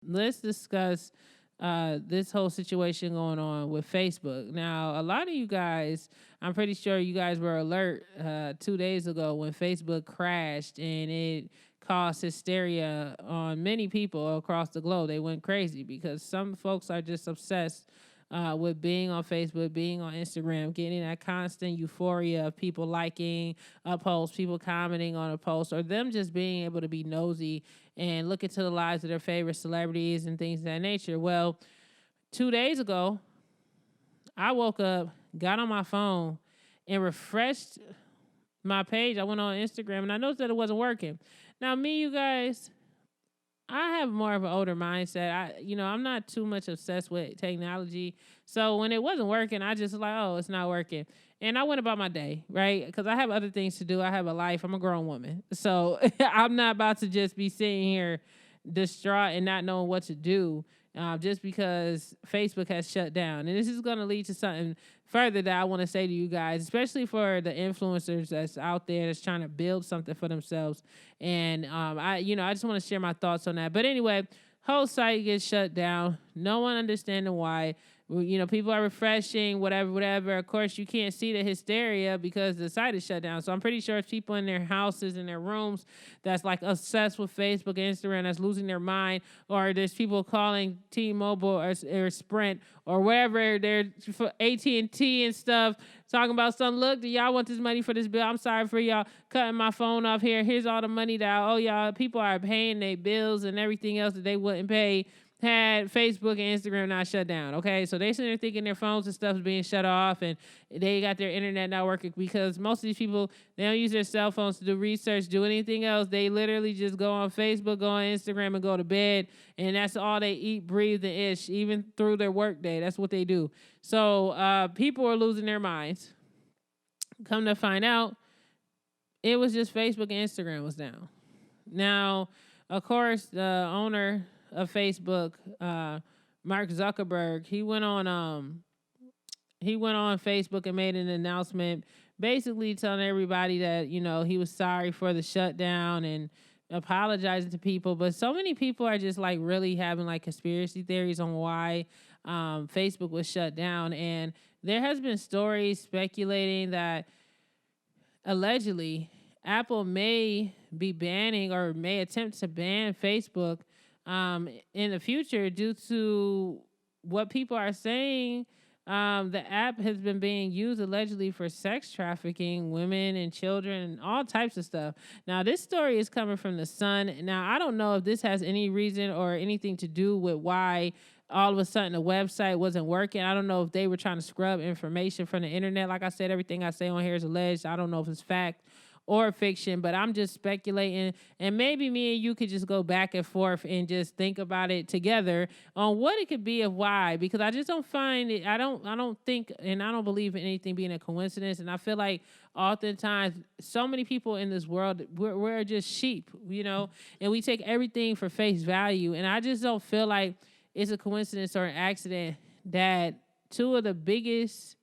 let's discuss this whole situation going on with Facebook. Now, a lot of you guys, I'm pretty sure you guys were alert 2 days ago when Facebook crashed and it caused hysteria on many people across the globe. They went crazy because some folks are just obsessed with being on Facebook, being on Instagram, getting that constant euphoria of people liking a post, people commenting on a post, or them just being able to be nosy and look into the lives of their favorite celebrities and things of that nature. Well, 2 days ago, I woke up, got on my phone, and refreshed my page. I went on Instagram and I noticed that it wasn't working. Now, me, you guys, I have more of an older mindset. I'm not too much obsessed with technology. So when it wasn't working, I just like, oh, it's not working. And I went about my day, right? Because I have other things to do. I have a life. I'm a grown woman. So I'm not about to just be sitting here distraught and not knowing what to do just because Facebook has shut down. And this is going to lead to something further that I want to say to you guys, especially for the influencers that's out there that's trying to build something for themselves. And I just want to share my thoughts on that. But anyway, whole site gets shut down. No one understanding why. People are refreshing, whatever. Of course, you can't see the hysteria because the site is shut down. So I'm pretty sure it's people in their houses, in their rooms, that's like obsessed with Facebook and Instagram, that's losing their mind. Or there's people calling T-Mobile or Sprint or wherever they're for AT&T and stuff, talking about something. Look, do y'all want this money for this bill? I'm sorry for y'all cutting my phone off here. Here's all the money that y'all people are paying their bills and everything else that they wouldn't pay had Facebook and Instagram not shut down. Okay, so they sitting there thinking their phones and stuff is being shut off and they got their internet not working because most of these people, they don't use their cell phones to do research, do anything else. They literally just go on Facebook, go on Instagram, and go to bed, and that's all they eat, breathe, and ish, even through their work day. That's what they do. So people are losing their minds. Come to find out, it was just Facebook and Instagram was down. Now, of course, the owner of Facebook, Mark Zuckerberg, he went on Facebook and made an announcement basically telling everybody that, he was sorry for the shutdown and apologizing to people. But so many people are just like really having like conspiracy theories on why Facebook was shut down. And there has been stories speculating that allegedly Apple may be banning or may attempt to ban Facebook in the future due to what people are saying. The app has been being used allegedly for sex trafficking, women and children, and all types of stuff. Now, this story is coming from The Sun. Now, I don't know if this has any reason or anything to do with why all of a sudden the website wasn't working. I don't know if they were trying to scrub information from the internet. Like I said, everything I say on here is alleged. I don't know if it's fact or fiction, but I'm just speculating. And maybe me and you could just go back and forth and just think about it together on what it could be of why, because I just don't find it. I don't think, and I don't believe in anything being a coincidence. And I feel like oftentimes so many people in this world, we're just sheep, and we take everything for face value. And I just don't feel like it's a coincidence or an accident that two of the biggest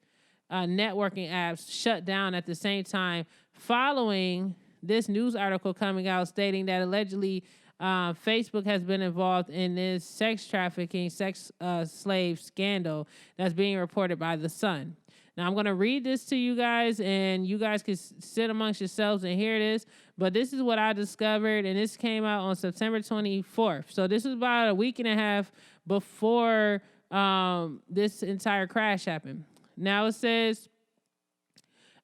networking apps shut down at the same time, following this news article coming out stating that allegedly Facebook has been involved in this sex trafficking, sex slave scandal that's being reported by The Sun. Now, I'm going to read this to you guys, and you guys can sit amongst yourselves and hear this, but this is what I discovered, and this came out on September 24th. So this is about a week and a half before this entire crash happened. Now it says,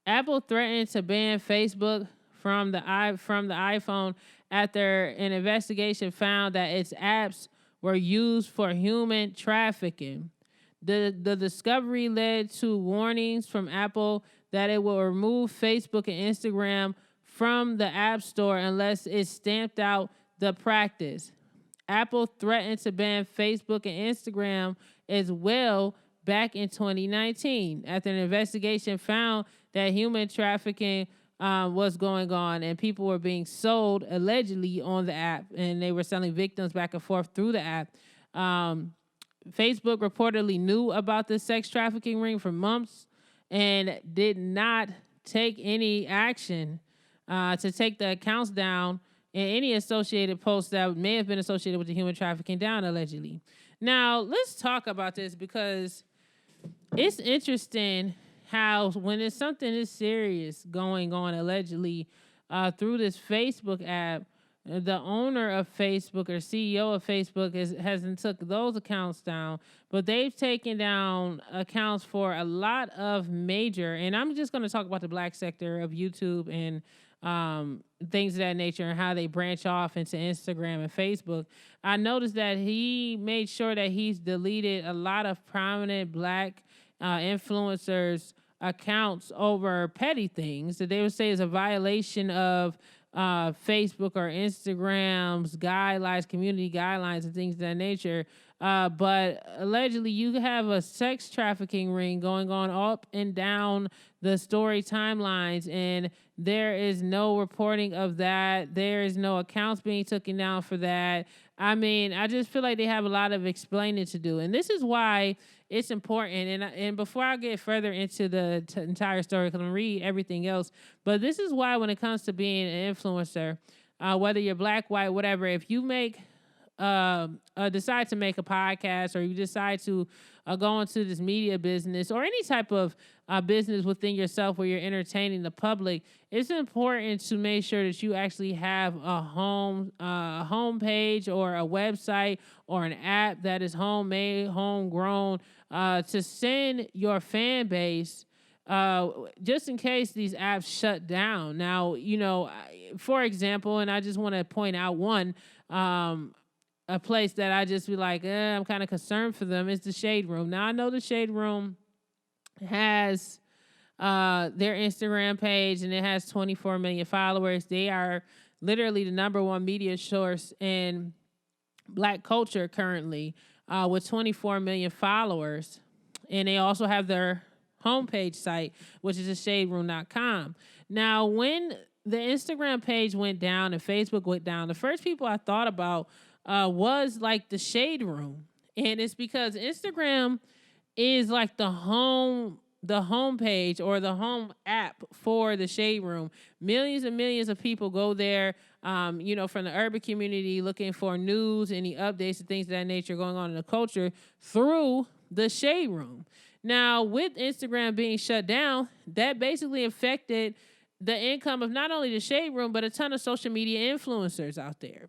Apple threatened to ban Facebook from the iPhone after an investigation found that its apps were used for human trafficking. The discovery led to warnings from Apple that it will remove Facebook and Instagram from the App Store unless it stamped out the practice. Apple threatened to ban Facebook and Instagram as well back in 2019 after an investigation found that human trafficking was going on and people were being sold allegedly on the app, and they were selling victims back and forth through the app. Facebook reportedly knew about the sex trafficking ring for months and did not take any action to take the accounts down and any associated posts that may have been associated with the human trafficking down allegedly. Now, let's talk about this because it's interesting how when it's something this serious going on allegedly through this Facebook app, the owner of Facebook or CEO of Facebook hasn't took those accounts down, but they've taken down accounts for a lot of major, and I'm just going to talk about the black sector of YouTube and things of that nature and how they branch off into Instagram and Facebook. I noticed that he made sure that he's deleted a lot of prominent black influencers accounts over petty things that they would say is a violation of Facebook or Instagram's guidelines, community guidelines, and things of that nature. But allegedly, you have a sex trafficking ring going on up and down the story timelines, and there is no reporting of that. There is no accounts being taken down for that. I mean, I just feel like they have a lot of explaining to do, and this is why it's important. And before I get further into the entire story, because I'm gonna read everything else, but this is why when it comes to being an influencer, whether you're black, white, whatever, if you make decide to make a podcast, or you decide to go into this media business or any type of business within yourself where you're entertaining the public, it's important to make sure that you actually have a homepage or a website or an app that is homemade, homegrown, to send your fan base just in case these apps shut down. Now, for example, and I just want to point out one, a place that I just be like, I'm kind of concerned for them is the Shade Room. Now, I know the Shade Room has their Instagram page, and it has 24 million followers. They are literally the number one media source in black culture currently, with 24 million followers. And they also have their homepage site, which is theshaderoom.com. Now, when the Instagram page went down and Facebook went down, the first people I thought about was like the Shade Room. And it's because Instagram is like the homepage or the home app for the Shade Room. Millions and millions of people go there, from the urban community looking for news, any updates and things of that nature going on in the culture through the Shade Room. Now, with Instagram being shut down, that basically affected the income of not only the Shade Room, but a ton of social media influencers out there.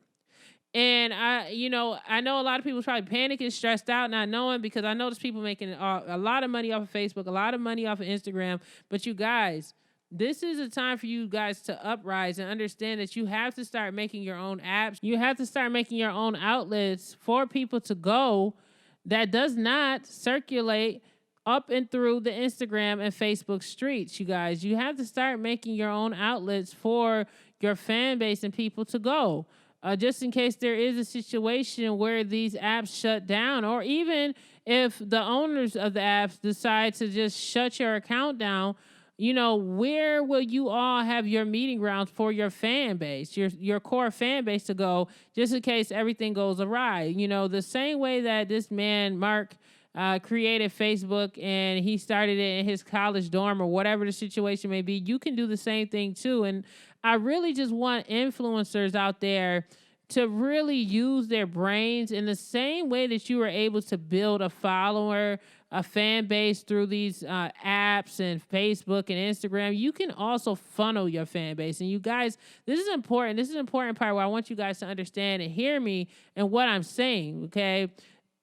And I know a lot of people probably panicking, stressed out, not knowing, because I notice people making a lot of money off of Facebook, a lot of money off of Instagram. But you guys, this is a time for you guys to uprise and understand that you have to start making your own apps. You have to start making your own outlets for people to go that does not circulate up and through the Instagram and Facebook streets, you guys. You have to start making your own outlets for your fan base and people to go. Just in case there is a situation where these apps shut down, or even if the owners of the apps decide to just shut your account down, where will you all have your meeting grounds for your fan base, your core fan base to go, just in case everything goes awry? The same way that this man, Mark, created Facebook and he started it in his college dorm or whatever the situation may be, you can do the same thing too. And I really just want influencers out there to really use their brains in the same way that you were able to build a follower, a fan base through these apps and Facebook and Instagram. You can also funnel your fan base. And you guys, this is important. This is an important part where I want you guys to understand and hear me and what I'm saying, okay?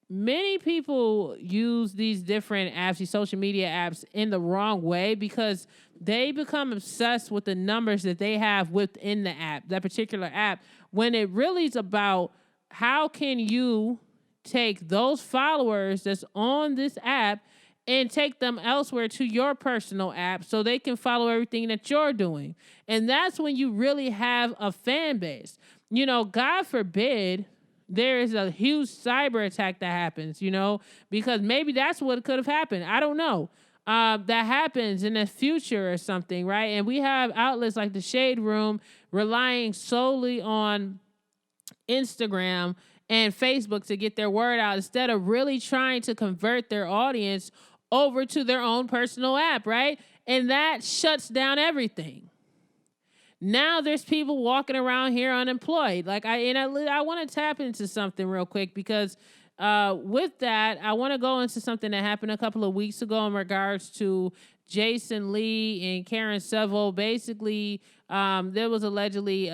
Many people use these different apps, these social media apps, in the wrong way because they become obsessed with the numbers that they have within the app, that particular app, when it really is about how can you take those followers that's on this app and take them elsewhere to your personal app so they can follow everything that you're doing. And that's when you really have a fan base. God forbid there is a huge cyber attack that happens, because maybe that's what could have happened. I don't know. That happens in the future or something, right? And we have outlets like the Shade Room relying solely on Instagram and Facebook to get their word out instead of really trying to convert their audience over to their own personal app, right? And that shuts down everything. Now there's people walking around here unemployed. Like I want to tap into something real quick because with that, I want to go into something that happened a couple of weeks ago in regards to Jason Lee and Karen Seville. Basically, there was allegedly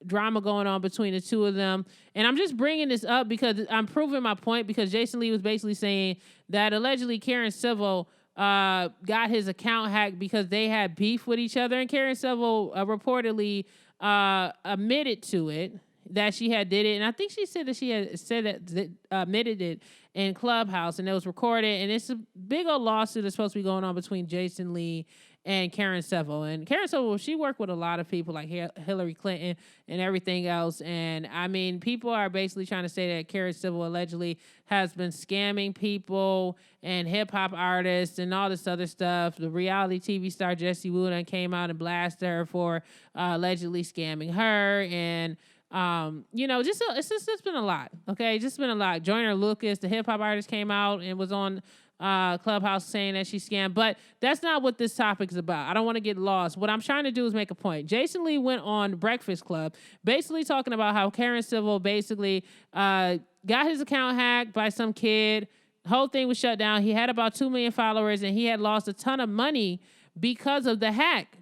drama going on between the two of them. And I'm just bringing this up because I'm proving my point, because Jason Lee was basically saying that allegedly Karen Seville got his account hacked because they had beef with each other. And Karen Seville reportedly admitted to it, that she had did it. And I think she said that she had said that admitted it in Clubhouse, and it was recorded. And it's a big old lawsuit that's supposed to be going on between Jason Lee and Karen Seville. And Karen Seville, she worked with a lot of people like Hillary Clinton and everything else. And I mean, people are basically trying to say that Karen Seville allegedly has been scamming people and hip hop artists and all this other stuff. The reality TV star Jessie Wooden came out and blasted her for allegedly scamming her. And it's been a lot. Okay, just been a lot. Joyner Lucas, the hip hop artist, came out and was on Clubhouse saying that she scammed, but that's not what this topic is about. I don't want to get lost. What I'm trying to do is make a point. Jason Lee went on Breakfast Club, basically talking about how Karen Seville basically got his account hacked by some kid. Whole thing was shut down. He had about 2 million followers, and he had lost a ton of money because of the hack,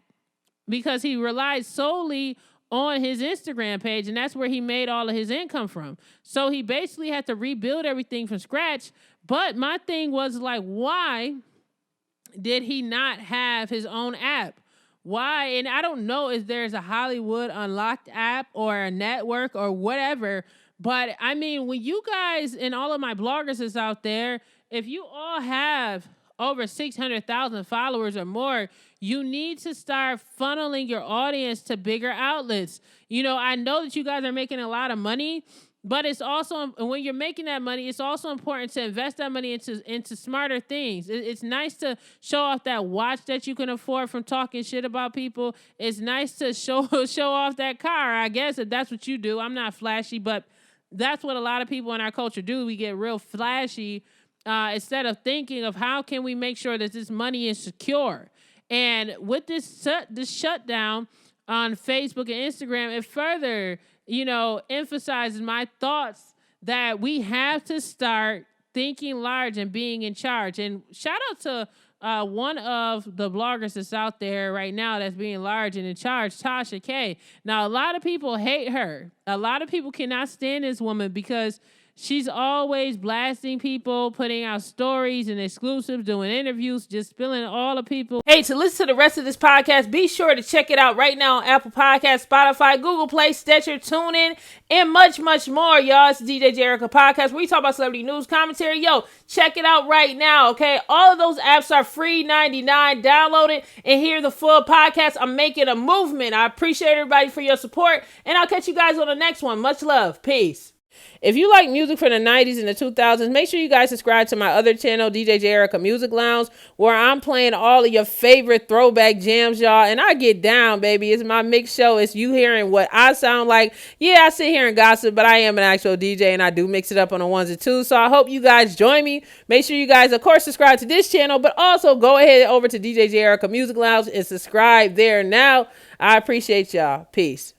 because he relied solely on his Instagram page, and that's where he made all of his income from. So he basically had to rebuild everything from scratch. But my thing was like, why did he not have his own app? Why? And I don't know if there's a Hollywood Unlocked app or a network or whatever, but I mean, when you guys and all of my bloggers is out there, if you all have over 600,000 followers or more, you need to start funneling your audience to bigger outlets. I know that you guys are making a lot of money, but it's also, when you're making that money, it's also important to invest that money into smarter things. It's nice to show off that watch that you can afford from talking shit about people. It's nice to show off that car, I guess, if that's what you do. I'm not flashy, but that's what a lot of people in our culture do. We get real flashy instead of thinking of how can we make sure that this money is secure. And with this shutdown on Facebook and Instagram, it further, emphasizes my thoughts that we have to start thinking large and being in charge. And shout out to one of the bloggers that's out there right now that's being large and in charge, Tasha K. Now, a lot of people hate her. A lot of people cannot stand this woman because she's always blasting people, putting out stories and exclusives, doing interviews, just spilling all the people. Hey, to listen to the rest of this podcast, be sure to check it out right now on Apple Podcasts, Spotify, Google Play, Stitcher, TuneIn, and much, much more, y'all. It's the DJ Jerica Podcast, where we talk about celebrity news, commentary. Yo, check it out right now, okay? All of those apps are free, 99. Download it and hear the full podcast. I'm making a movement. I appreciate everybody for your support, and I'll catch you guys on the next one. Much love. Peace. If you like music from the 90s and the 2000s, make sure you guys subscribe to my other channel, DJ Jerica Music Lounge, where I'm playing all of your favorite throwback jams, y'all. And I get down, baby. It's my mix show. It's you hearing what I sound like. Yeah, I sit here and gossip, but I am an actual DJ, and I do mix it up on the ones and twos. So I hope you guys join me. Make sure you guys, of course, subscribe to this channel, but also go ahead over to DJ Jerica Music Lounge and subscribe there now. I appreciate y'all. Peace.